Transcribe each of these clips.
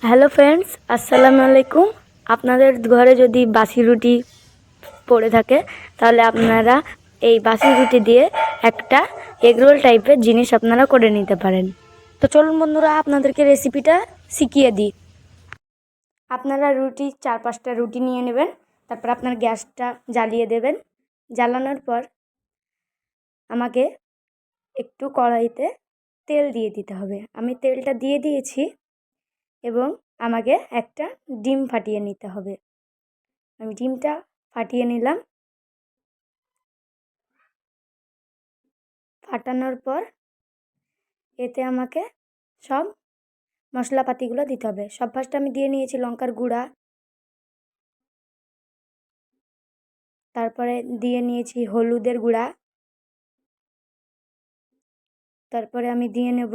Hello friends, আসসালামু আলাইকুম। আপনাদের ঘরে যদি বাসি রুটি পড়ে থাকে তাহলে আপনারা এই বাসি রুটি দিয়ে একটা এগরোল টাইপের জিনিস আপনারা করে নিতে পারেন। তো চলুন বন্ধুরা, আপনাদেরকে রেসিপিটা শিখিয়ে দিই। আপনারা 4-5টা রুটি নিয়ে নেবেন। তারপর আপনার গ্যাসটা জ্বালিয়ে দেবেন। জ্বালানোর পর আমাকে একটু কড়াইতে তেল দিয়ে দিতে হবে। আমি তেলটা দিয়ে দিয়েছি এবং আমাকে একটা ডিম ফাটিয়ে নিতে হবে। আমি ডিমটা ফাটিয়ে নিলাম। ফাটানোর পর এতে আমাকে সব মশলাপাতিগুলো দিতে হবে। সব ফার্স্টে আমি দিয়ে নিয়েছি লঙ্কার গুঁড়া, তারপরে দিয়ে নিয়েছি হলুদের গুঁড়া, তারপরে আমি দিয়ে নেব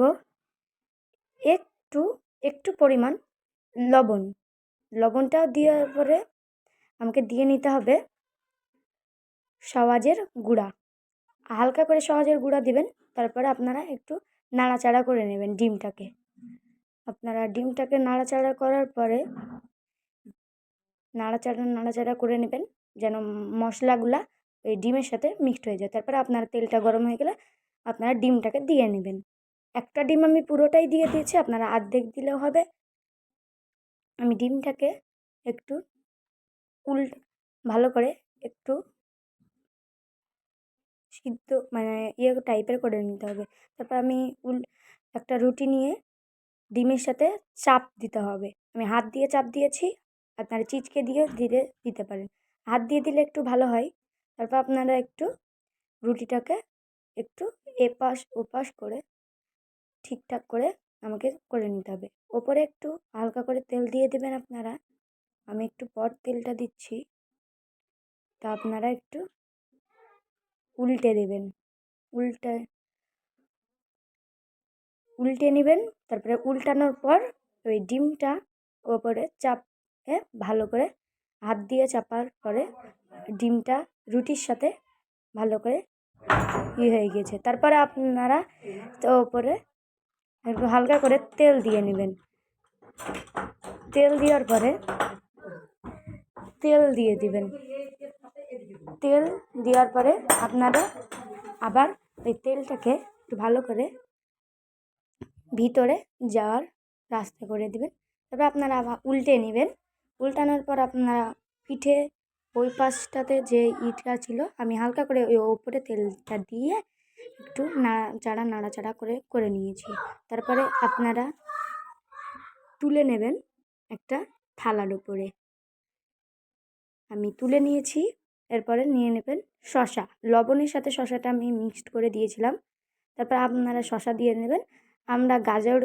একটু একটু পরিমাণ লবণ। লবণটাও দেওয়ার পরে আমাকে দিয়ে নিতে হবে সওয়াজের গুঁড়া। হালকা করে সওয়াজের গুঁড়া দিবেন। তারপরে আপনারা একটু নাড়াচাড়া করে নেবেন ডিমটাকে। আপনারা ডিমটাকে নাড়াচাড়া করার পরে নাড়াচাড়া করে নেবেন যেন মশলাগুলা ওই ডিমের সাথে মিক্সড হয়ে যায়। তারপরে আপনার তেলটা গরম হয়ে গেলে আপনারা ডিমটাকে দিয়ে নেবেন। একটা ডিম আমি পুরোটাই দিয়ে দিয়েছি, আপনারা অর্ধেক দিলেও হবে। আমি ডিমটাকে একটু ভালো করে একটু সিদ্ধ টাইপের করে নিতে হবে। তারপর আমি একটা রুটি নিয়ে ডিমের সাথে চাপ দিতে হবে। আমি হাত দিয়ে চাপ দিয়েছি, আপনারা চিচকে দিয়েও ধীরে দিতে পারেন। হাত দিয়ে দিলে একটু ভালো হয়। তারপর আপনারা একটু রুটিটাকে একটু এপাশ ওপাশ করে ঠিকঠাক করে আমাকে করে নিতে হবে। ওপরে একটু হালকা করে তেল দিয়ে দেবেন আপনারা। আমি একটু পর তেলটা দিচ্ছি, তা আপনারা একটু উল্টে দেবেন। উল্টে নেবেন। তারপরে উল্টানোর পর ওই ডিমটা ওপরে চাপে ভালো করে হাত দিয়ে চাপার পরে ডিমটা রুটির সাথে ভালো করে হয়ে গেছে। তারপরে আপনারা তো ওপরে একটু হালকা করে তেল দিয়ে নেবেন। তেল দেওয়ার পরে তেল দিয়ে দিবেন। তেল দেওয়ার পরে আপনারা আবার ওই তেলটাকে একটু ভালো করে ভিতরে যাওয়ার রাস্তা করে দিবেন। তারপর আপনারা আবার উল্টে নেবেন। উল্টানোর পর আপনারা পিঠে ওই পাশটাতে যে ইটটা ছিল আমি হালকা করে ওই ওপরে তেলটা দিয়ে একটু নাড়াচাড়া করে নিয়েছি। তারপরে আপনারা তুলে নেবেন একটা থালার উপরে। আমি তুলে নিয়েছি। এরপরে নিয়ে নেবেন শসা। লবণের সাথে শসাটা আমি মিক্সড করে দিয়েছিলাম। তারপর আপনারা শসা দিয়ে নেবেন। আমরা গাজর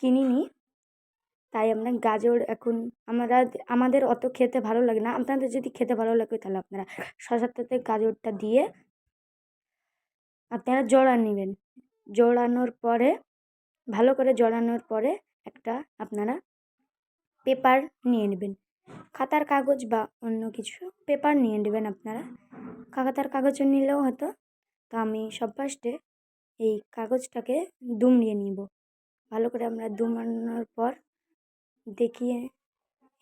কিনিনি, তাই আমরা গাজর এখন আমাদের অত খেতে ভালো লাগে না। আপনাদের যদি খেতে ভালো লাগে তাহলে আপনারা শসাটাতে গাজরটা দিয়ে আপনারা নেবেন। জড়ানোর পরে ভালো করে জড়ানোর পরে একটা আপনারা পেপার নিয়ে নেবেন। খাতার কাগজ বা অন্য কিছু পেপার নিয়ে নেবেন আপনারা। খাতার কাগজও নিলেও হতো। তো আমি সব ফার্স্টে এই কাগজটাকে দুমড়িয়ে নিব। ভালো করে আমরা দুমানোর পর দেখিয়ে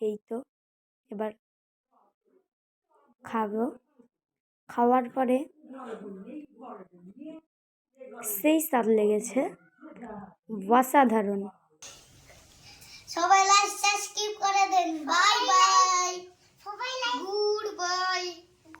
এই তো এবার খাবো। খাওয়ার পরে সেই স্বাদ লেগেছে অসাধারণ। সবাই লাইক সাবস্ক্রাইব করে দেন। বাই।